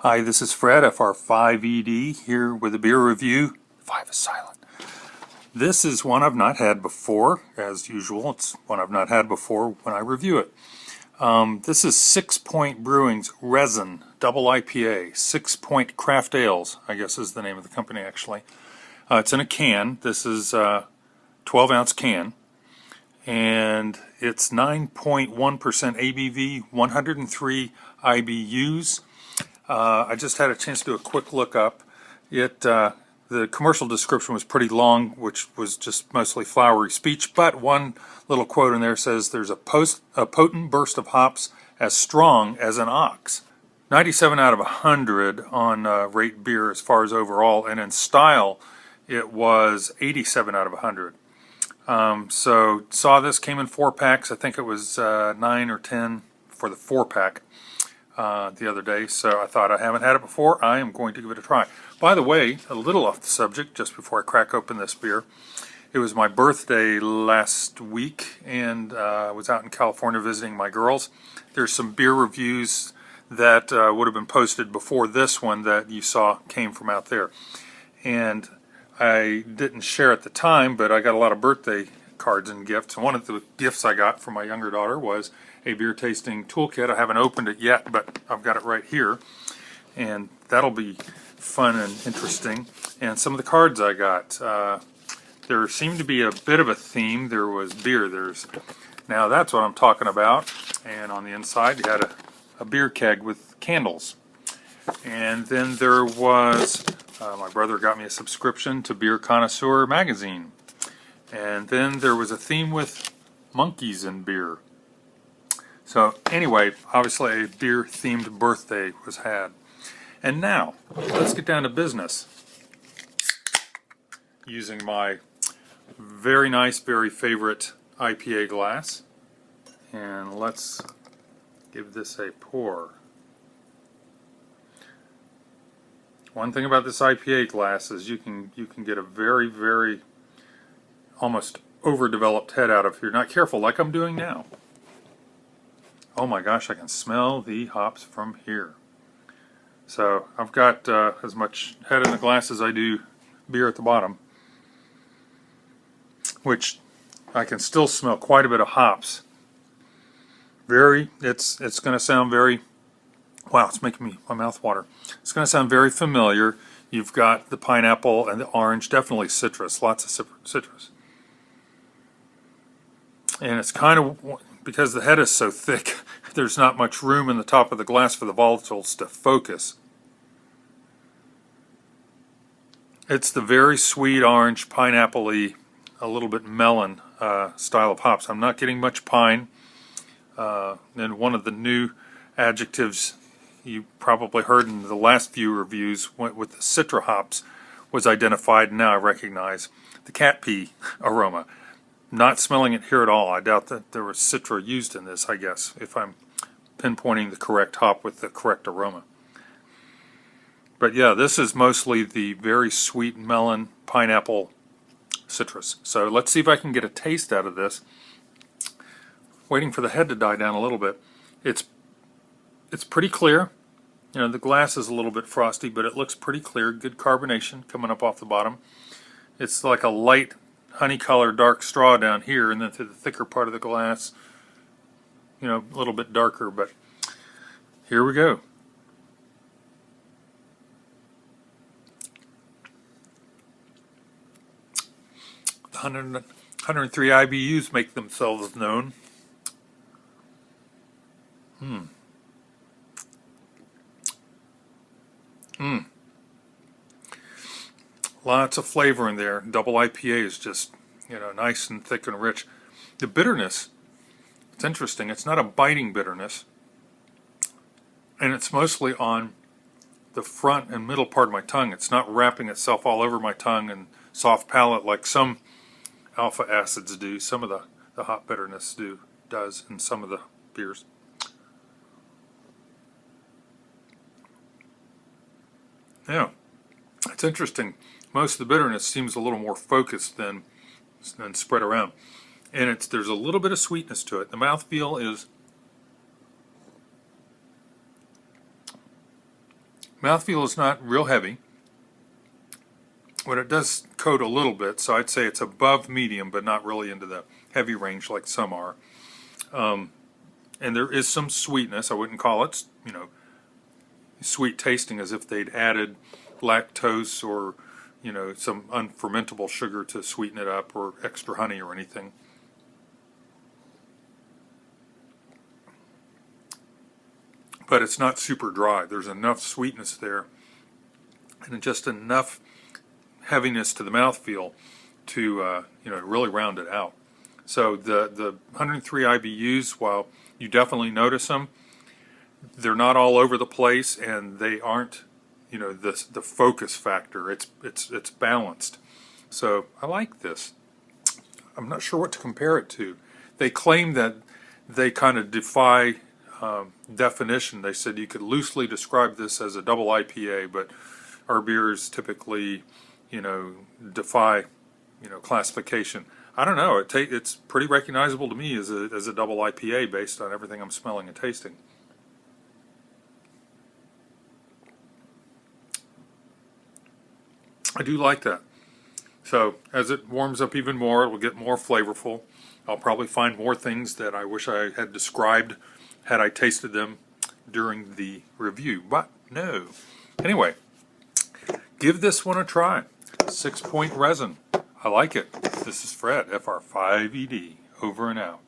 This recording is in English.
Hi, this is Fred, FR5ED, here with a beer review. 5 is silent. This is one I've not had before, as usual. It's one I've not had before when I review it. This is 6 Point Brewing's Resin Double IPA. 6 Point Craft Ales, I guess is the name of the company actually. It's in a can. This is a 12-ounce can. And it's 9.1% ABV, 103 IBUs. I just had a chance to do a quick look up. The commercial description was pretty long, which was just mostly flowery speech, but one little quote in there says there's a potent burst of hops as strong as an ox. 97 out of 100 on rate beer as far as overall, and in style it was 87 out of 100. So saw this, came in 4-packs. I think it was 9 or 10 for the 4-pack. The other day, so I thought I haven't had it before. I am going to give it a try. By the way, a little off the subject, just before I crack open this beer, it was my birthday last week, and I was out in California visiting my girls. There's some beer reviews that would have been posted before this one that you saw came from out there, and I didn't share at the time, but I got a lot of birthday cards and gifts. And one of the gifts I got from my younger daughter was a beer tasting toolkit. I haven't opened it yet, but I've got it right here, and that'll be fun and interesting. And some of the cards I got, there seemed to be a bit of a theme. There was beer. Now that's what I'm talking about. And on the inside you had a beer keg with candles. And then there was, my brother got me a subscription to Beer Connoisseur magazine. And then there was a theme with monkeys and beer. So anyway, obviously a beer-themed birthday was had. And now, let's get down to business. Using my very nice, very favorite IPA glass. And let's give this a pour. One thing about this IPA glass is you can get a very, very almost overdeveloped head out if you're not careful, like I'm doing now. Oh my gosh, I can smell the hops from here. So I've got as much head in the glass as I do beer at the bottom, which I can still smell quite a bit of hops. It's going to sound very, wow, it's making my mouth water. It's going to sound very familiar. You've got the pineapple and the orange, definitely citrus, lots of citrus. And it's kind of, because the head is so thick, there's not much room in the top of the glass for the volatiles to focus. It's the very sweet orange, pineapple-y, a little bit melon style of hops. I'm not getting much pine. And one of the new adjectives you probably heard in the last few reviews with the citra hops was identified, and now I recognize the cat pee aroma. Not smelling it here at all. I doubt that there was citra used in this, I guess, if I'm pinpointing the correct hop with the correct aroma. But yeah, this is mostly the very sweet melon, pineapple, citrus. So let's see if I can get a taste out of this. Waiting for the head to die down a little bit. It's pretty clear. You know, the glass is a little bit frosty, but it looks pretty clear. Good carbonation coming up off the bottom. It's like a light honey color dark straw down here, and then through the thicker part of the glass, you know, a little bit darker, but here we go. The 103 IBUs make themselves known. Lots of flavor in there. Double IPA is just, you know, nice and thick and rich. The bitterness, it's interesting. It's not a biting bitterness, and it's mostly on the front and middle part of my tongue. It's not wrapping itself all over my tongue and soft palate like some alpha acids do. Some of the hot bitterness does in some of the beers. Yeah, it's interesting. Most of the bitterness seems a little more focused than spread around. And there's a little bit of sweetness to it. The mouthfeel is Mouthfeel is not real heavy, but it does coat a little bit, so I'd say it's above medium, but not really into the heavy range like some are. And there is some sweetness. I wouldn't call it, you know, sweet tasting as if they'd added lactose or, you know, some unfermentable sugar to sweeten it up, or extra honey or anything. But it's not super dry. There's enough sweetness there and just enough heaviness to the mouthfeel to you know, really round it out. So the 103 IBUs, while you definitely notice them, they're not all over the place, and they aren't, you know, the focus factor. It's balanced. So I like this. I'm not sure what to compare it to. They claim that they kind of defy definition. They said you could loosely describe this as a double IPA, but our beers typically, you know, defy, you know, classification. I don't know. It's pretty recognizable to me as a double IPA based on everything I'm smelling and tasting. I do like that. So as it warms up even more, it will get more flavorful. I'll probably find more things that I wish I had described had I tasted them during the review, but no. Anyway, give this one a try. 6 Point Resin. I like it. This is Fred, FR5ED, over and out.